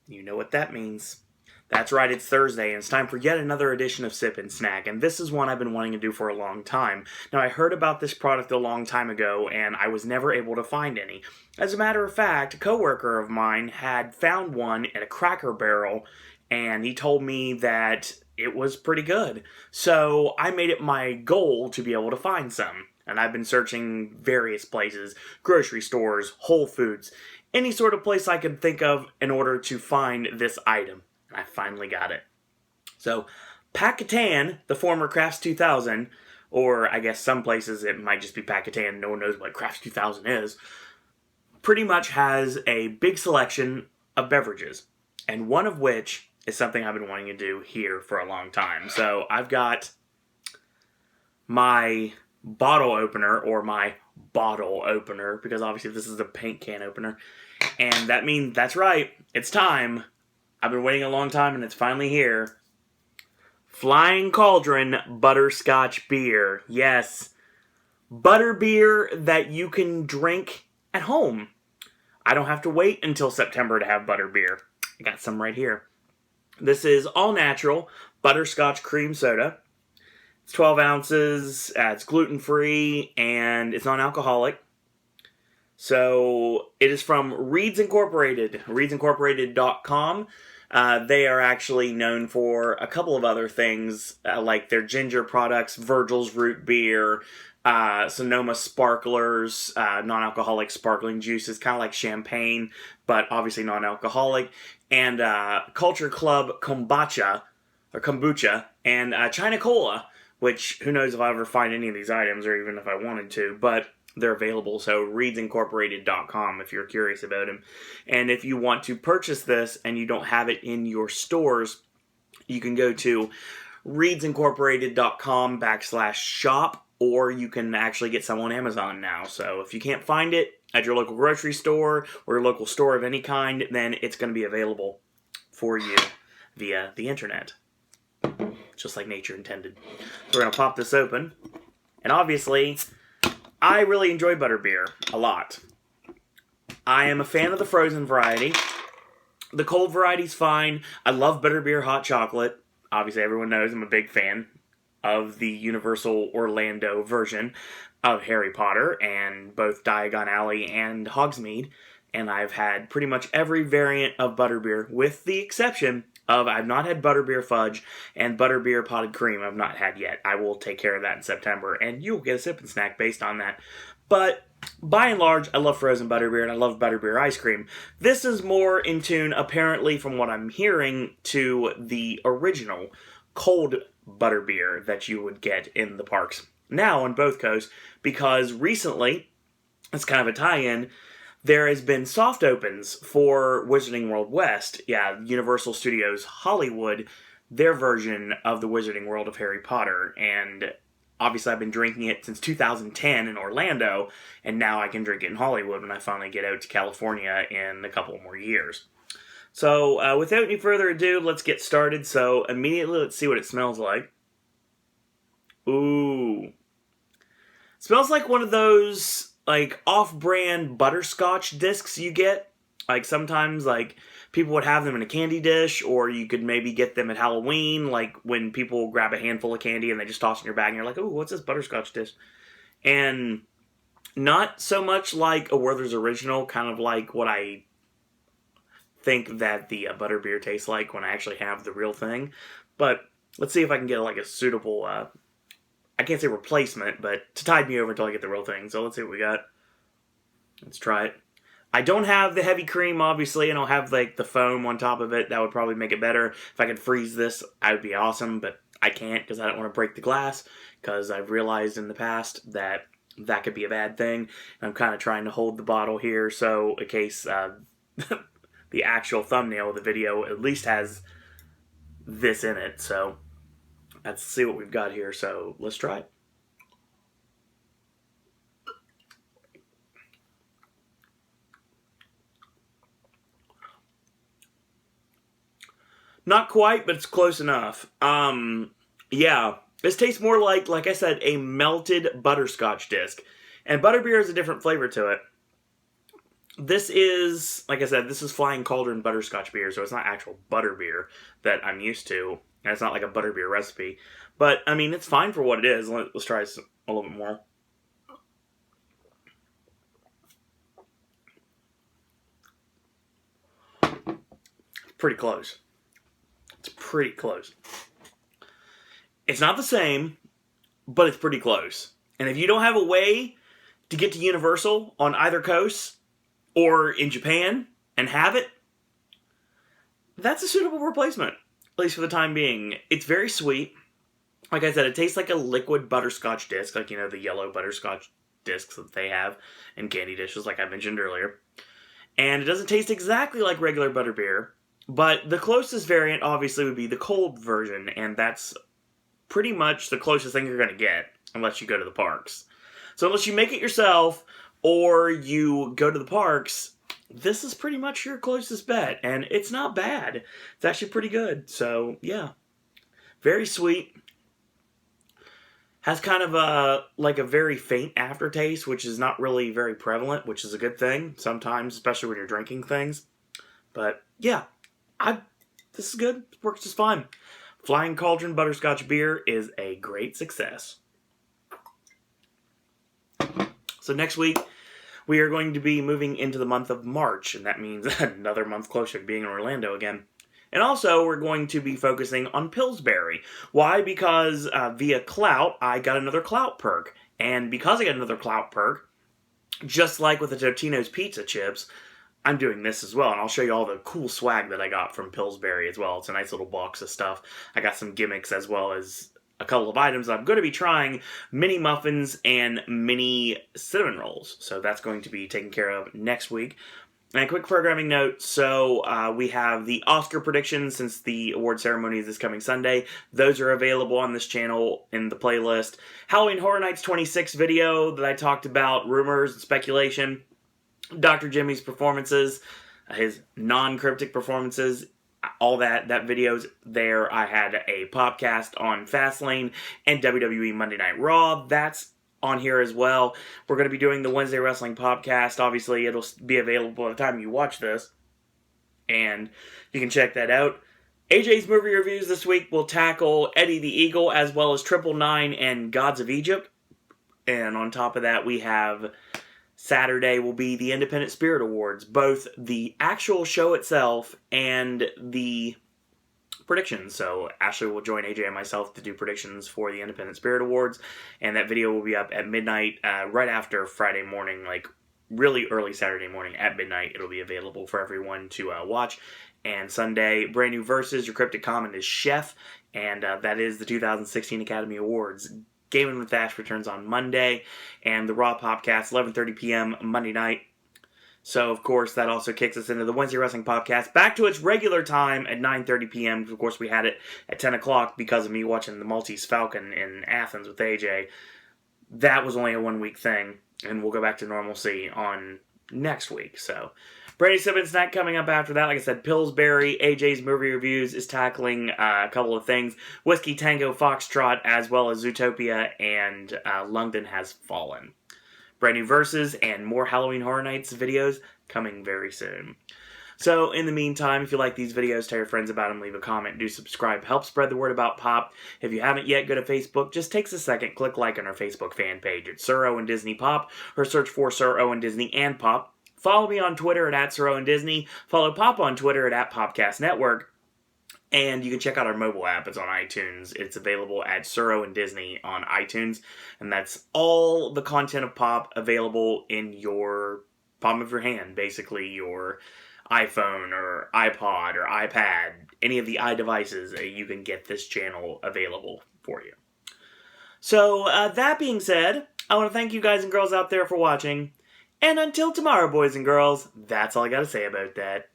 You know what that means. That's right, it's Thursday, and it's time for yet another edition of Sip and Snack, and this is one I've been wanting to do for a long time. Now, I heard about this product a long time ago, and I was never able to find any. As a matter of fact, a coworker of mine had found one at a Cracker Barrel, and he told me that it was pretty good. So, I made it my goal to be able to find some. And I've been searching various places, grocery stores, Whole Foods, any sort of place I could think of in order to find this item. And I finally got it. So, Packatan, the former Crafts 2000, or I guess some places it might just be Packatan, no one knows what Crafts 2000 is, pretty much has a big selection of beverages. And one of which is something I've been wanting to do here for a long time. So, I've got my bottle opener, or my bottle opener, because obviously this is a paint can opener. And that means, that's right, it's time. I've been waiting a long time and it's finally here. Flying Cauldron Butterscotch Beer. Yes. Butter beer that you can drink at home. I don't have to wait until September to have butter beer. I got some right here. This is all natural butterscotch cream soda. It's 12 ounces, it's gluten-free, and it's non-alcoholic. So, it is from Reeds Incorporated, reedsincorporated.com. They are actually known for a couple of other things, like their ginger products, Virgil's Root Beer, Sonoma Sparklers, non-alcoholic sparkling juices, kind of like champagne, but obviously non-alcoholic, and Culture Club Kombucha, and China Cola, which, who knows if I'll ever find any of these items, or even if I wanted to, but they're available, so reedsincorporated.com if you're curious about them. And if you want to purchase this and you don't have it in your stores, you can go to reedsincorporated.com/shop, or you can actually get some on Amazon now. So if you can't find it at your local grocery store or your local store of any kind, then it's going to be available for you via the internet. Just like nature intended. So we're going to pop this open. And obviously, I really enjoy butterbeer a lot. I am a fan of the frozen variety. The cold variety's fine. I love butterbeer hot chocolate. Obviously, everyone knows I'm a big fan of the Universal Orlando version of Harry Potter, and both Diagon Alley and Hogsmeade. And I've had pretty much every variant of butterbeer, with the exception of I've not had butterbeer fudge, and butterbeer potted cream I've not had yet. I will take care of that in September, and you'll get a sip and snack based on that. But by and large, I love frozen butterbeer, and I love butterbeer ice cream. This is more in tune, apparently, from what I'm hearing, to the original cold butterbeer that you would get in the parks now on both coasts, because recently, it's kind of a tie-in, there has been soft opens for Wizarding World West. Yeah, Universal Studios Hollywood, their version of the Wizarding World of Harry Potter. And obviously I've been drinking it since 2010 in Orlando, and now I can drink it in Hollywood when I finally get out to California in a couple more years. So, without any further ado, let's get started. So, immediately, let's see what it smells like. Ooh. Smells like one of those like off-brand butterscotch discs you get. Like sometimes like people would have them in a candy dish, or you could maybe get them at Halloween, like when people grab a handful of candy and they just toss it in your bag and you're like, ooh, what's this butterscotch disc? And not so much like a Werther's Original, kind of like what I think that the butterbeer tastes like when I actually have the real thing. But let's see if I can get like a suitable I can't say replacement, but to tide me over until I get the real thing. So let's see what we got. Let's try it. I don't have the heavy cream, obviously, and I'll have like the foam on top of it. That would probably make it better. If I could freeze this, I would be awesome, but I can't because I don't want to break the glass, because I've realized in the past that that could be a bad thing. I'm kind of trying to hold the bottle here, so in case the actual thumbnail of the video at least has this in it, so let's see what we've got here, so let's try it. Not quite, but it's close enough. Yeah, this tastes more like I said, a melted butterscotch disc. And butterbeer has a different flavor to it. This is, like I said, this is Flying Cauldron Butterscotch Beer, so it's not actual butter beer that I'm used to, and it's not like a butterbeer recipe. But, I mean, it's fine for what it is. Let's try a little bit more. Pretty close. It's pretty close. It's not the same, but it's pretty close. And if you don't have a way to get to Universal on either coast or in Japan and have it, that's a suitable replacement, at least for the time being. It's very sweet. Like I said, it tastes like a liquid butterscotch disc, like, you know, the yellow butterscotch discs that they have in candy dishes, like I mentioned earlier. And it doesn't taste exactly like regular butterbeer, but the closest variant, obviously, would be the cold version, and that's pretty much the closest thing you're going to get, unless you go to the parks. So unless you make it yourself, or you go to the parks, this is pretty much your closest bet, and it's not bad. It's actually pretty good, so yeah. Very sweet. Has kind of like a very faint aftertaste, which is not really very prevalent, which is a good thing sometimes, especially when you're drinking things. But yeah, this is good. It works just fine. Flying Cauldron Butterscotch Beer is a great success. So next week, we are going to be moving into the month of March, and that means another month closer to being in Orlando again. And also, we're going to be focusing on Pillsbury. Why? Because via Clout, I got another Clout perk. And because I got another Clout perk, just like with the Totino's Pizza Chips, I'm doing this as well. And I'll show you all the cool swag that I got from Pillsbury as well. It's a nice little box of stuff. I got some gimmicks as well as a couple of items. I'm going to be trying mini muffins and mini cinnamon rolls. So that's going to be taken care of next week. And a quick programming note, so we have the Oscar predictions since the award ceremony is this coming Sunday. Those are available on this channel in the playlist. Halloween Horror Nights 26 video that I talked about, rumors and speculation. Dr. Jimmy's performances, his non-cryptic performances, all that video's there. I had a podcast on Fastlane and WWE Monday Night Raw. That's on here as well. We're going to be doing the Wednesday Wrestling Podcast. Obviously, it'll be available by the time you watch this, and you can check that out. AJ's movie reviews this week will tackle Eddie the Eagle, as well as 999 and Gods of Egypt. And on top of that, we have Saturday will be the Independent Spirit Awards, both the actual show itself and the predictions. So Ashley will join AJ and myself to do predictions for the Independent Spirit Awards, and that video will be up at midnight, right after Friday morning, like really early Saturday morning at midnight. It'll be available for everyone to watch. And Sunday, brand new versus. Your cryptic comment is Chef, and that is the 2016 Academy Awards. Gaming with Ash returns on Monday, and the Raw Popcast 11:30 p.m. Monday night. So, of course, that also kicks us into the Wednesday Wrestling Podcast, back to its regular time at 9:30 p.m. Of course, we had it at 10 o'clock because of me watching the Maltese Falcon in Athens with AJ. That was only a one-week thing, and we'll go back to normalcy on next week. So, Brady Simmons Night coming up after that. Like I said, Pillsbury, AJ's movie reviews is tackling a couple of things. Whiskey Tango Foxtrot, as well as Zootopia and London Has Fallen. Brand new verses and more Halloween Horror Nights videos coming very soon. So, in the meantime, if you like these videos, tell your friends about them, leave a comment, do subscribe, help spread the word about Pop. If you haven't yet, go to Facebook, just takes a second, click like on our Facebook fan page. It's Sir Owen Disney Pop, or search for Sir Owen Disney and Pop. Follow me on Twitter at Sir Owen Disney. Follow Pop on Twitter at Popcast Network. And you can check out our mobile app. It's on iTunes. It's available at Sir Owen Disney on iTunes. And that's all the content of Pop available in your palm of your hand. Basically, your iPhone or iPod or iPad. Any of the iDevices, you can get this channel available for you. So, that being said, I want to thank you guys and girls out there for watching. And until tomorrow, boys and girls, that's all I got to say about that.